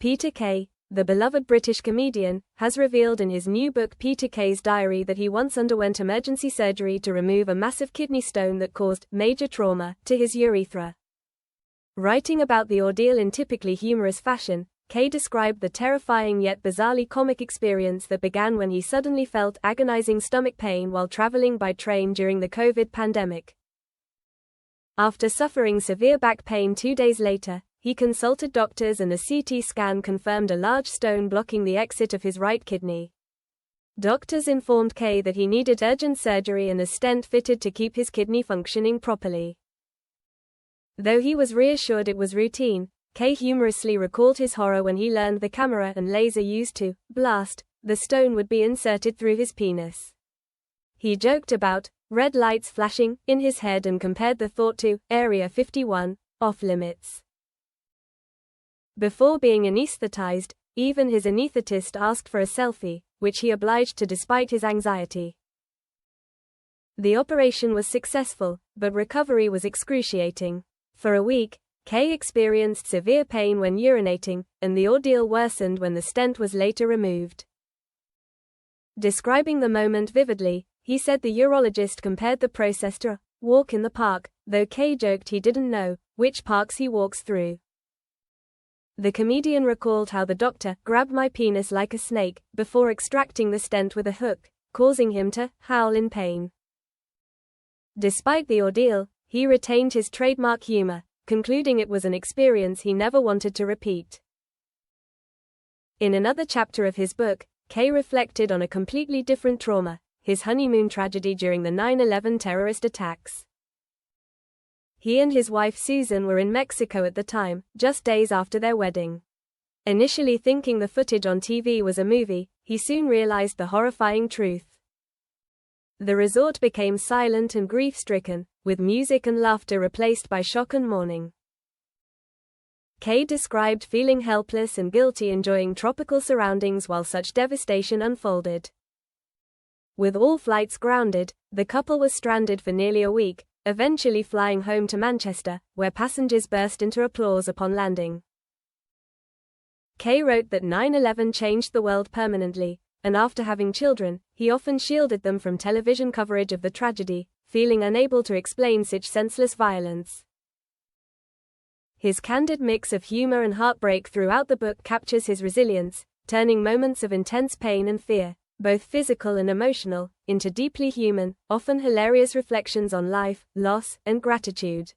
Peter Kay, the beloved British comedian, has revealed in his new book Peter Kay's Diary that he once underwent emergency surgery to remove a massive kidney stone that caused major trauma to his urethra. Writing about the ordeal in typically humorous fashion, Kay described the terrifying yet bizarrely comic experience that began when he suddenly felt agonizing stomach pain while traveling by train during the COVID pandemic. After suffering severe back pain 2 days later, he consulted doctors and a CT scan confirmed a large stone blocking the exit of his right kidney. Doctors informed Kay that he needed urgent surgery and a stent fitted to keep his kidney functioning properly. Though he was reassured it was routine, Kay humorously recalled his horror when he learned the camera and laser used to blast the stone would be inserted through his penis. He joked about red lights flashing in his head and compared the thought to Area 51, off limits. Before being anesthetized, even his anesthetist asked for a selfie, which he obliged to despite his anxiety. The operation was successful, but recovery was excruciating. For a week, Kay experienced severe pain when urinating, and the ordeal worsened when the stent was later removed. Describing the moment vividly, he said the urologist compared the process to a walk in the park, though Kay joked he didn't know which parks he walks through. The comedian recalled how the doctor grabbed my penis like a snake before extracting the stent with a hook, causing him to howl in pain. Despite the ordeal, he retained his trademark humor, concluding it was an experience he never wanted to repeat. In another chapter of his book, Kay reflected on a completely different trauma, his honeymoon tragedy during the 9/11 terrorist attacks. He and his wife Susan were in Mexico at the time, just days after their wedding. Initially thinking the footage on TV was a movie, he soon realized the horrifying truth. The resort became silent and grief-stricken, with music and laughter replaced by shock and mourning. Kay described feeling helpless and guilty enjoying tropical surroundings while such devastation unfolded. With all flights grounded, the couple was stranded for nearly a week, eventually flying home to Manchester, where passengers burst into applause upon landing. Kay wrote that 9/11 changed the world permanently, and after having children, he often shielded them from television coverage of the tragedy, feeling unable to explain such senseless violence. His candid mix of humor and heartbreak throughout the book captures his resilience, turning moments of intense pain and fear, both physical and emotional, into deeply human, often hilarious reflections on life, loss, and gratitude.